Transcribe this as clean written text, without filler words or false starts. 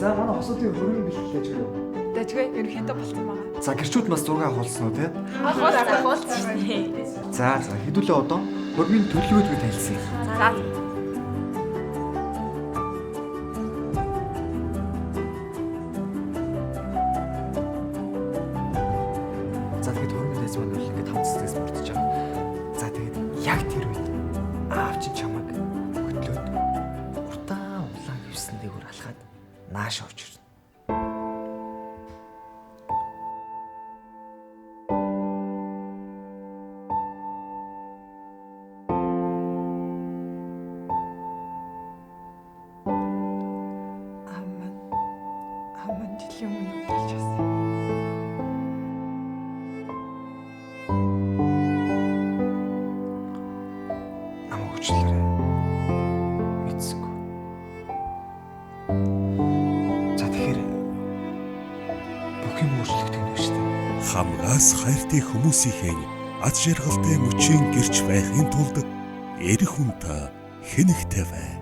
За манай хосуудын хөрөнгө бэлтгэж өгөө. Дэжгээ ерөнхийдөө болсон байгаа. За гэрчүүд бас зураг авахулсан уу те? Агуулсан шээ. За хэдүүлээ одоо хөрөнгөний төлөвлөгөөд танилцъя. За. За тэгээд хөрөнгө найз маань бол ингээд хамтдаас бүрдэж байгаа. За тэгээд яг тэр үед аав чинь чамайг хөтлөөд уртаа улаан хивсэн дээгүүр алхаад нааш орж ирнэ. Аман жилийн өмнө болж байсан. Намайг хүчлээрээ мэдсэнгүү. За тэгэхээр бүх юм өөрчлөгдөх нь шүү дээ. Хамгаас хайртай хүмүүсийн аз жаргалтай мөчийн гэрч байхын тулд эрх хүнтэй хэнэгтэй бай.